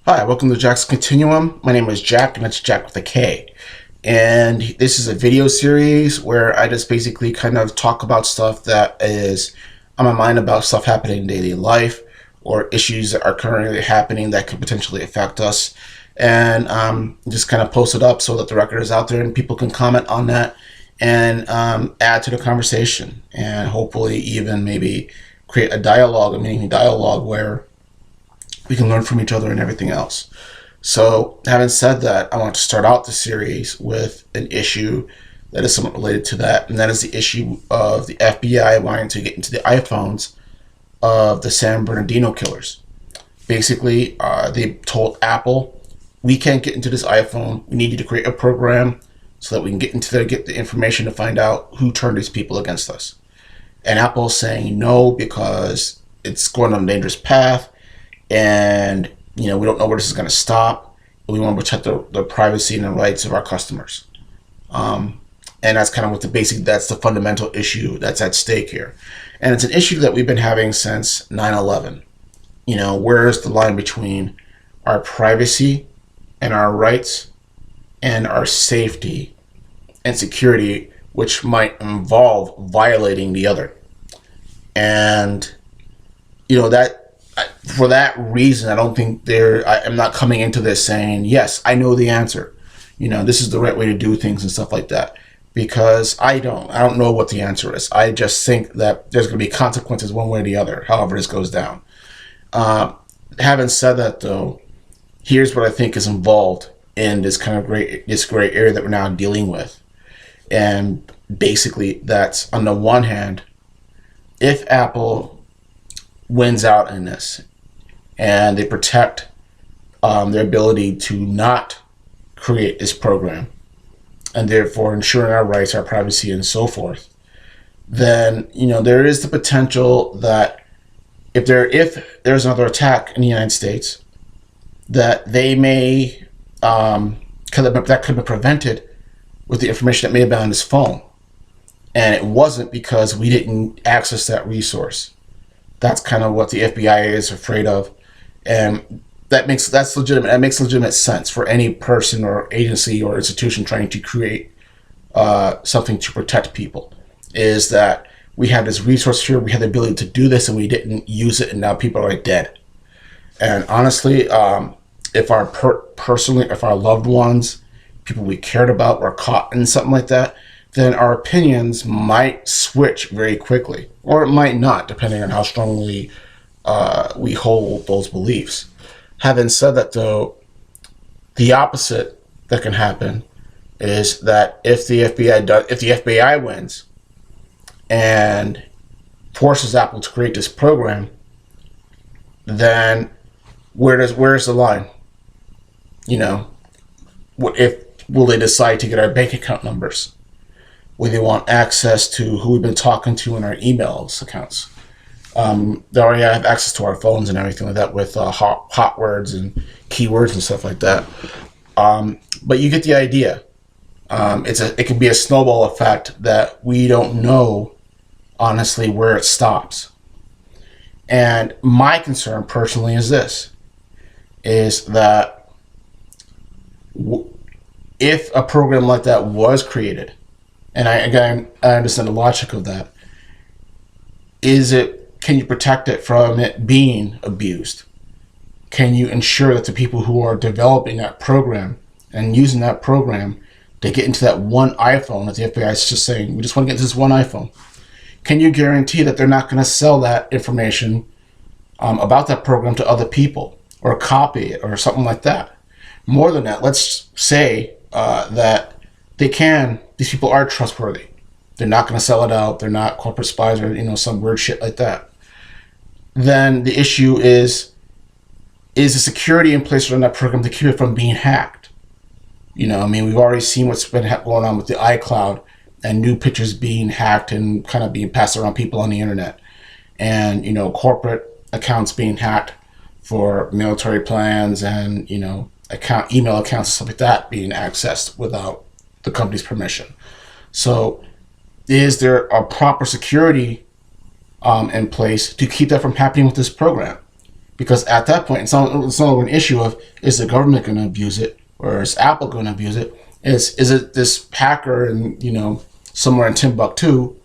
Hi, welcome to Jack's Continuum. My name is Jack, and it's Jack with a K. And this is a video series where I just basically kind of talk about stuff that is on my mind about stuff happening in daily life or issues that are currently happening that could potentially affect us. And just kind of post it up so that the record is out there and people can comment on that and add to the conversation and hopefully even maybe create a dialogue, a meaningful dialogue where we can learn from each other and everything else. So, having said that, I want to start out the series with an issue that is somewhat related to that, and that is the issue of the FBI wanting to get into the iPhones of the San Bernardino killers. Basically, they told Apple, "We can't get into this iPhone. We need you to create a program so that we can get into there, get the information to find out who turned these people against us." And Apple's saying no because it's going on a dangerous path and we don't know where this is going to stop. We want to protect the privacy and the rights of our customers, and that's kind of what that's the fundamental issue that's at stake here. And it's an issue that we've been having since 9/11. Where's the line between our privacy and our rights and our safety and security, which might involve violating the other? And that for that reason, I don't think I'm not coming into this saying, yes, I know the answer. This is the right way to do things and stuff like that. Because I don't know what the answer is. I just think that there's going to be consequences one way or the other, however this goes down. Having said that, though, here's what I think is involved in this gray area that we're now dealing with. And basically, that's on the one hand, if Apple wins out in this and they protect their ability to not create this program and therefore ensuring our rights, our privacy, and so forth, then there is the potential that if there's another attack in the United States, that they may that could have been prevented with the information that may have been on his phone, and it wasn't because we didn't access that resource. That's kind of what the FBI is afraid of, and that's legitimate. That makes legitimate sense for any person or agency or institution trying to create something to protect people. Is that we have this resource here, we have the ability to do this, and we didn't use it, and now people are dead. And honestly, if our loved ones, people we cared about, were caught in something like that, then our opinions might switch very quickly, or it might not, depending on how strongly we hold those beliefs. Having said that, though, the opposite that can happen is that if the FBI wins and forces Apple to create this program, then where's the line? Will they decide to get our bank account numbers? Will they want access to who we've been talking to in our emails accounts? They already have access to our phones and everything like that with hot words and keywords and stuff like that. But you get the idea. It can be a snowball effect that we don't know, honestly, where it stops. And my concern personally is this, is that if a program like that was created, and I understand the logic of that, can you protect it from it being abused? Can you ensure that the people who are developing that program and using that program, they get into that one iPhone that the FBI is just saying, we just want to get into this one iPhone? Can you guarantee that they're not going to sell that information about that program to other people or copy it or something like that? More than that, let's say that these people are trustworthy. They're not going to sell it out. They're not corporate spies or some weird shit like that. Then the issue is the security in place on that program to keep it from being hacked? We've already seen what's been going on with the iCloud and new pictures being hacked and kind of being passed around people on the internet, and corporate accounts being hacked for military plans and email accounts and stuff like that being accessed without the company's permission. So is there a proper security in place to keep that from happening with this program? Because at that point, it's not an issue of, is the government going to abuse it, or is Apple going to abuse it? Is it this hacker in, somewhere in Timbuktu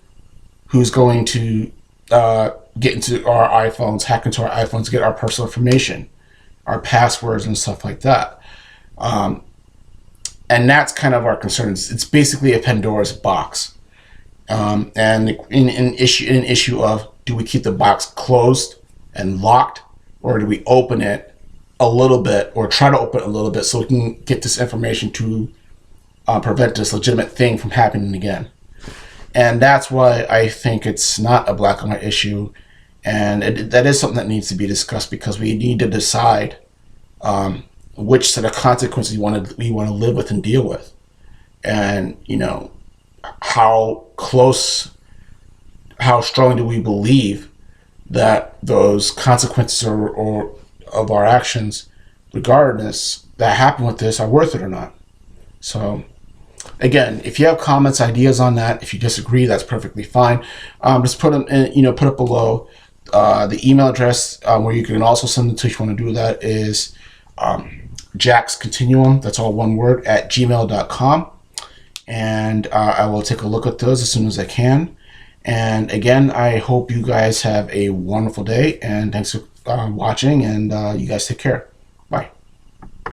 who's going to get into our iPhones, hack into our iPhones, get our personal information, our passwords and stuff like that. And that's kind of our concern. It's basically a Pandora's box. And in an issue of, do we keep the box closed and locked, or do we open it a little bit, or try to open it a little bit so we can get this information to prevent this legitimate thing from happening again? And that's why I think it's not a black and white issue, and that is something that needs to be discussed, because we need to decide which set of consequences we want to live with and deal with, and how strongly do we believe that those consequences or of our actions, regardless, that happen with this, are worth it or not. So again, if you have comments, ideas on that, if you disagree, that's perfectly fine. Just put them in, put it below. The email address where you can also send them to if you want to do that is Jack's Continuum, that's all one word, at gmail.com. And I will take a look at those as soon as I can. And again, I hope you guys have a wonderful day, and thanks for watching, and you guys take care.